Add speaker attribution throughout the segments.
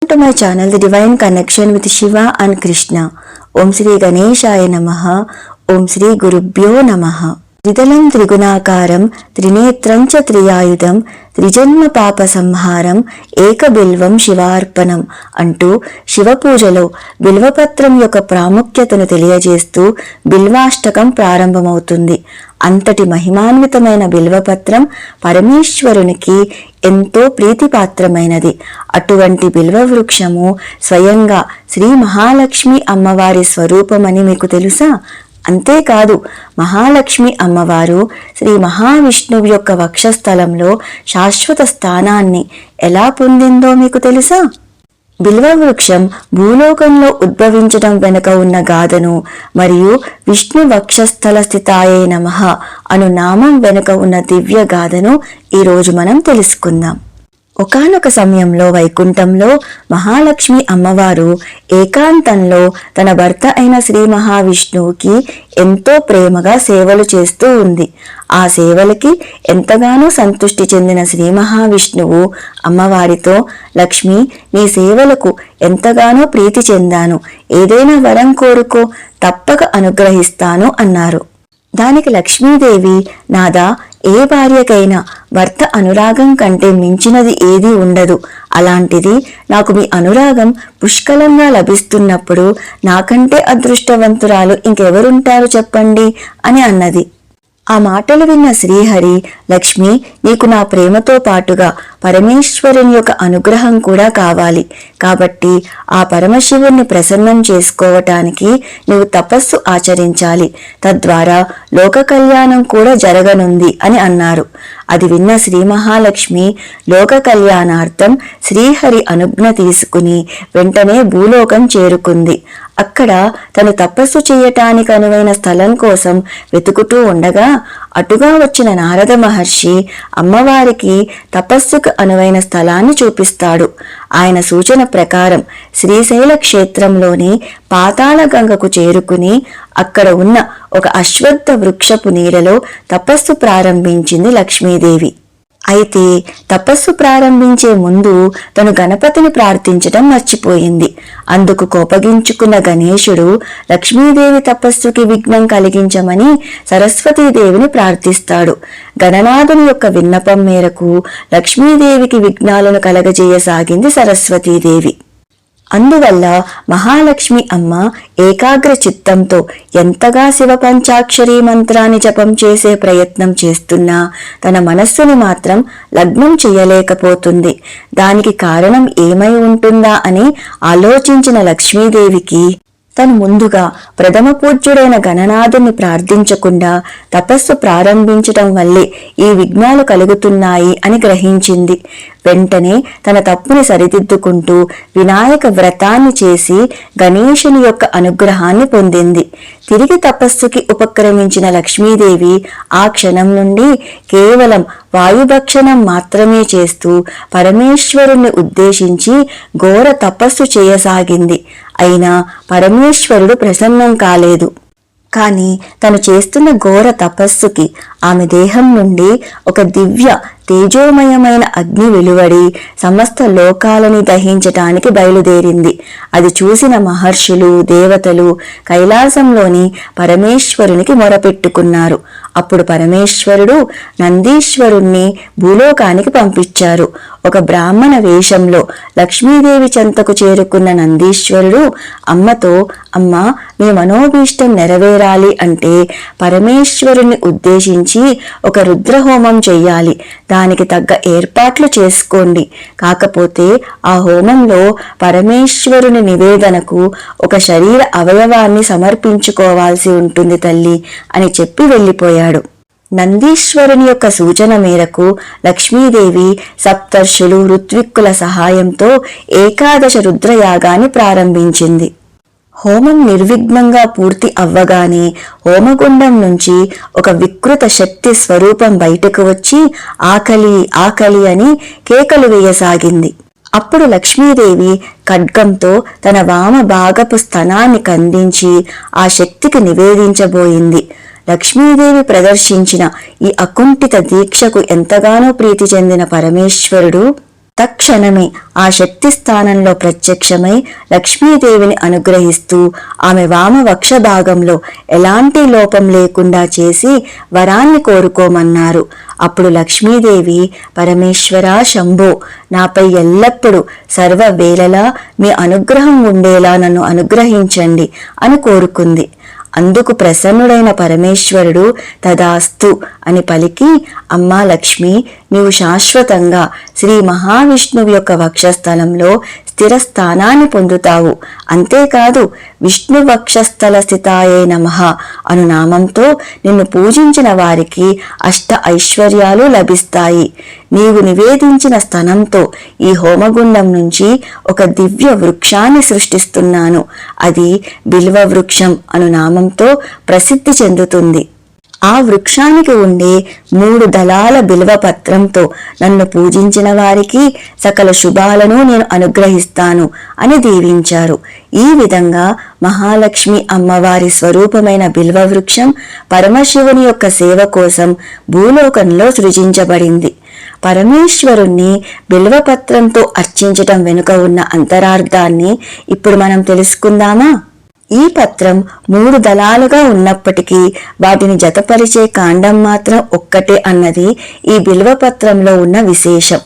Speaker 1: To my channel, The Divine Connection with Shiva and Krishna. Om Shri Ganeshaya Namaha. Om Shri Gurubhyo Namaha. త్రిదళం త్రిగుణాకారం త్రినేత్రం చ త్రియయుధం త్రిజన్మ పాప సంహారం ఏక బిల్వం శివార్పణం అంటూ శివపూజలో బిల్వపత్రం యొక్క ప్రాముఖ్యతను తెలియజేస్తూ బిల్వాష్టకం ప్రారంభమవుతుంది. అంతటి మహిమాన్వితమైన బిల్వపత్రం పరమేశ్వరునికి ఎంతో ప్రీతిపాత్రమైనది. అటువంటి బిల్వ వృక్షము స్వయంగా శ్రీ మహాలక్ష్మి అమ్మవారి స్వరూపమని మీకు తెలుసా? అంతేకాదు, మహాలక్ష్మి అమ్మవారు శ్రీ మహావిష్ణువు యొక్క వక్షస్థలంలో శాశ్వత స్థానాన్ని ఎలా పొందిందో మీకు తెలుసా? బిల్వవృక్షం భూలోకంలో ఉద్భవించడం వెనుక ఉన్న గాథను మరియు విష్ణు వక్షస్థల స్థితాయే నమః అను నామం వెనుక ఉన్న దివ్య గాథను ఈరోజు మనం తెలుసుకుందాం. ఒకానొక సమయంలో వైకుంఠంలో మహాలక్ష్మి అమ్మవారు ఏకాంతంలో తన భర్త అయిన శ్రీ మహావిష్ణువుకి ఎంతో ప్రేమగా సేవలు చేస్తూ ఉంది. ఆ సేవలకి ఎంతగానో సంతృష్టి చెందిన శ్రీ మహావిష్ణువు అమ్మవారితో, లక్ష్మి, నీ సేవలకు ఎంతగానో ప్రీతి చెందాను, ఏదైనా వరం కోరుకో, తప్పక అనుగ్రహిస్తాను అన్నారు. దానికి లక్ష్మీదేవి, నాదా, ఏ భార్యకైనా భర్త అనురాగం కంటే మించినది ఏదీ ఉండదు. అలాంటిది నాకు మీ అనురాగం పుష్కలంగా లభిస్తున్నప్పుడు నాకంటే అదృష్టవంతురాలు ఇంకెవరుంటారు చెప్పండి అని అన్నది. ఆ మాటలు విన్న శ్రీహరి, లక్ష్మి, నీకు నా ప్రేమతో పాటుగా పరమేశ్వరుని యొక్క అనుగ్రహం కూడా కావాలి. కాబట్టి ఆ పరమశివుణ్ణి ప్రసన్నం చేసుకోవటానికి నువ్వు తపస్సు ఆచరించాలి. తద్వారా లోక కళ్యాణం కూడా జరగనుంది అని అన్నారు. అది విన్న శ్రీ మహాలక్ష్మి లోక కళ్యాణార్థం శ్రీహరి అనుజ్ఞ తీసుకుని వెంటనే భూలోకం చేరుకుంది. అక్కడ తను తపస్సు చేయటానికి అనువైన స్థలం కోసం వెతుకుతూ ఉండగా అటుగా వచ్చిన నారద మహర్షి అమ్మవారికి తపస్సుకు అనువైన స్థలాన్ని చూపిస్తాడు. ఆయన సూచన ప్రకారం శ్రీశైల క్షేత్రంలోని పాతాళ గంగకు చేరుకుని అక్కడ ఉన్న ఒక అశ్వత్థ వృక్షపు నీడలో తపస్సు ప్రారంభించింది లక్ష్మీదేవి. అయితే తపస్సు ప్రారంభించే ముందు తను గణపతిని ప్రార్థించడం మర్చిపోయింది. అందుకు కోపగించుకున్న గణేశుడు లక్ష్మీదేవి తపస్సుకి విఘ్నం కలిగించమని సరస్వతీదేవిని ప్రార్థిస్తాడు. గణనాథుని యొక్క విన్నపం మేరకు లక్ష్మీదేవికి విఘ్నాలను కలగజేయసాగింది సరస్వతీదేవి. అందువల్ల మహాలక్ష్మి అమ్మ ఏకాగ్ర చిత్తంతో ఎంతగా శివ పంచాక్షరీ మంత్రాన్ని జపం చేసే ప్రయత్నం చేస్తున్నా తన మనస్సుని మాత్రం లగ్నం చేయలేకపోతుంది. దానికి కారణం ఏమై ఉంటుందా అని ఆలోచించిన లక్ష్మీదేవికి తను ముందుగా ప్రథమ పూజ్యుడైన గణనాథుని ప్రార్థించకుండా తపస్సు ప్రారంభించటం వల్లే ఈ విఘ్నాలు కలుగుతున్నాయి అని గ్రహించింది. వెంటనే తన తప్పుని సరిదిద్దుకుంటూ వినాయక వ్రతాన్ని చేసి గణేశుని యొక్క అనుగ్రహాన్ని పొందింది. తిరిగి తపస్సుకి ఉపక్రమించిన లక్ష్మీదేవి ఆ క్షణం నుండి కేవలం వాయుభక్షణం మాత్రమే చేస్తూ పరమేశ్వరుణ్ణి ఉద్దేశించి ఘోర తపస్సు చేయసాగింది. అయినా పరమేశ్వరుడు ప్రసన్నం కాలేదు. కానీ తను చేస్తున్న ఘోర తపస్సుకి ఆమె దేహం నుండి ఒక దివ్య తేజోమయమైన అగ్ని వెలువడి సమస్త లోకాలని దహించటానికి బయలుదేరింది. అది చూసిన మహర్షులు, దేవతలు కైలాసంలోని పరమేశ్వరునికి మొరపెట్టుకున్నారు. అప్పుడు పరమేశ్వరుడు నందీశ్వరుణ్ణి భూలోకానికి పంపించారు. ఒక బ్రాహ్మణ వేషంలో లక్ష్మీదేవి చెంతకు చేరుకున్న నందీశ్వరుడు అమ్మతో, అమ్మ, మీ మనోభీష్టం నెరవేరాలి అంటే పరమేశ్వరుణ్ణి ఉద్దేశించి ఒక రుద్రహోమం చెయ్యాలి. దానికి తగ్గ ఏర్పాట్లు చేసుకోండి. కాకపోతే ఆ హోమంలో పరమేశ్వరుని నివేదనకు ఒక శరీర అవయవాన్ని సమర్పించుకోవాల్సి ఉంటుంది తల్లి అని చెప్పి వెళ్ళిపోయాడు. నందీశ్వరుని యొక్క సూచన మేరకు లక్ష్మీదేవి సప్తర్షులు, ఋత్విక్కుల సహాయంతో ఏకాదశ రుద్రయాగాన్ని ప్రారంభించింది. హోమం నిర్విఘ్నంగా పూర్తి అవ్వగానే హోమగుండం నుంచి ఒక వికృత శక్తి స్వరూపం బయటకు వచ్చి ఆకలి ఆకలి అని కేకలు వేయసాగింది. అప్పుడు లక్ష్మీదేవి ఖడ్గంతో తన వామ భాగపు స్తనాన్ని ఖండించి ఆ శక్తికి నివేదించబోయింది. లక్ష్మీదేవి ప్రదర్శించిన ఈ అకుంఠిత దీక్షకు ఎంతగానో ప్రీతి చెందిన పరమేశ్వరుడు తక్షణమే ఆ శక్తి స్థానంలో ప్రత్యక్షమై లక్ష్మీదేవిని అనుగ్రహిస్తూ ఆమె వామ వక్ష భాగంలో ఎలాంటి లోపం లేకుండా చేసి వరాన్ని కోరుకోమన్నారు. అప్పుడు లక్ష్మీదేవి, పరమేశ్వరా శంభో, నాపై ఎల్లప్పుడూ సర్వవేళలా మీ అనుగ్రహం ఉండేలా నన్ను అనుగ్రహించండి అని కోరుకుంది. అందుకు ప్రసన్నుడైన పరమేశ్వరుడు తదాస్తు అని పలికి, అమ్మా లక్ష్మి, నీవు శాశ్వతంగా శ్రీ మహావిష్ణువు యొక్క వక్షస్థలంలో స్థిర స్థానాన్ని పొందుతావు. అంతేకాదు, విష్ణు వక్షస్థల స్థితాయే నమః అను నామంతో నిన్ను పూజించిన వారికి అష్ట ఐశ్వర్యాలు లభిస్తాయి. నీవు నివేదించిన స్థనంతో ఈ హోమగుండం నుంచి ఒక దివ్య వృక్షాన్ని సృష్టిస్తున్నాను. అది బిల్వ వృక్షం అను నామంతో ప్రసిద్ధి చెందుతుంది. ఆ వృక్షానికి ఉండే 3 దళాల బిల్వ పత్రంతో నన్ను పూజించిన వారికి సకల శుభాలను నేను అనుగ్రహిస్తాను అని దీవించారు. ఈ విధంగా మహాలక్ష్మి అమ్మవారి స్వరూపమైన బిల్వ వృక్షం పరమశివుని యొక్క సేవ కోసం భూలోకంలో సృజించబడింది. పరమేశ్వరుణ్ణి బిల్వపత్రంతో అర్చించటం వెనుక ఉన్న అంతరార్థాన్ని ఇప్పుడు మనం తెలుసుకుందామా? ఈ పత్రం 3 దళాలుగా ఉన్నప్పటికీ వాటిని జతపరిచే కాండం మాత్రం ఒక్కటే అన్నది ఈ బిల్వపత్రంలో ఉన్న విశేషం.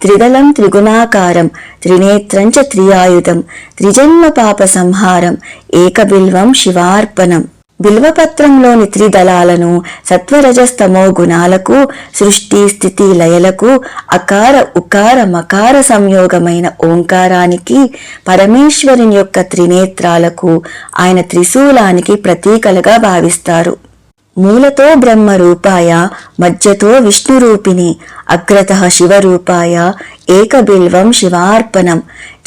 Speaker 1: త్రిదళం త్రిగుణాకారం త్రినేత్రంచ త్రియాయుధం త్రిజన్మ పాప సంహారం ఏకబిల్వం శివార్పణం. బిల్వపత్రంలోని 3 దళాలను సత్వరజస్తమో గుణాలకు, సృష్టి స్థితి లయలకు, అకార ఉకార మకార సంయోగమైన ఓంకారానికి, పరమేశ్వరుని యొక్క త్రినేత్రాలకు, ఆయన త్రిశూలానికి ప్రతీకలుగా భావిస్తారు. మూలతో బ్రహ్మ రూపాయ, మధ్యతో విష్ణు రూపిణి, అగ్రతః శివరూపాయ ఏకబిల్వం శివార్పణం.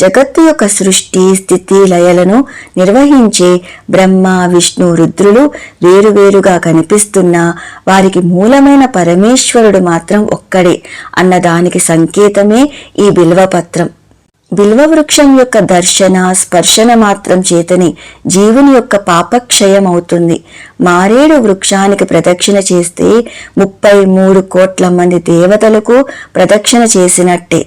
Speaker 1: జగత్తు యొక్క సృష్టి స్థితి లయలను నిర్వహించే బ్రహ్మ విష్ణు రుద్రులు వేరువేరుగా కనిపిస్తున్నా వారికి మూలమైన పరమేశ్వరుడు మాత్రం ఒక్కడే అన్నదానికి సంకేతమే ఈ బిల్వపత్రం. బిల్వవృక్షం యొక్క దర్శన స్పర్శన మాత్రం చేతనే జీవుని యొక్క పాపక్షయం అవుతుంది. మారేడు వృక్షానికి ప్రదక్షిణ చేస్తే 33 కోట్ల మంది దేవతలకు ప్రదక్షిణ చేసినట్టే.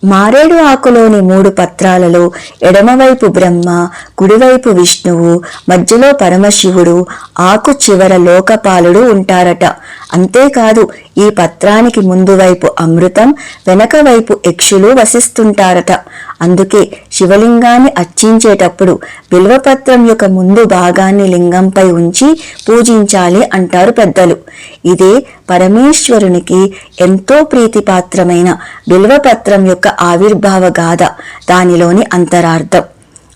Speaker 1: మారేడు ఆకులోని 3 పత్రాలలో ఎడమవైపు బ్రహ్మ, కుడివైపు విష్ణువు, మధ్యలో పరమశివుడు, ఆకు చివర లోకపాలుడు ఉంటారట. అంతేకాదు, ఈ పత్రానికి ముందు వైపు అమృతం, వెనక వైపు యక్షులు వసిస్తుంటారట. అందుకే శివలింగాన్ని అర్చించేటప్పుడు బిల్వపత్రం యొక్క ముందు భాగాన్ని లింగంపై ఉంచి పూజించాలి అంటారు పెద్దలు. ఇదే పరమేశ్వరునికి ఎంతో ప్రీతిపాత్రమైన బిల్వపత్రం యొక్క ఆవిర్భావ గాథ, దానిలోని అంతరార్థం.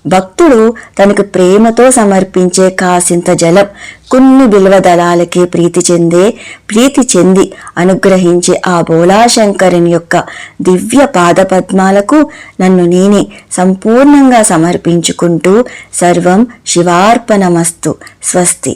Speaker 1: భక్తుడు తనకు ప్రేమతో సమర్పించే కాసింత జలం కొన్ని బిల్వదళాలకే ప్రీతి చెంది అనుగ్రహించే ఆ బోలాశంకరుని యొక్క దివ్య పాదపద్మాలకు నన్ను నేనే సంపూర్ణంగా సమర్పించుకుంటూ సర్వం శివార్పణమస్తు. స్వస్తి.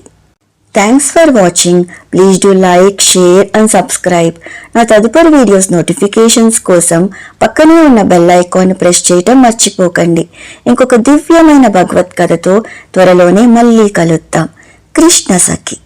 Speaker 1: Thanks for watching. Please do like, share and subscribe. నా తదుపరి వీడియోస్ నోటిఫికేషన్స్ కోసం పక్కనే ఉన్న బెల్ ఐకాన్ ప్రెస్ చేయటం మర్చిపోకండి. ఇంకొక దివ్యమైన భగవత్ కథతో త్వరలోనే మళ్ళీ కలుద్దాం. కృష్ణ సఖి.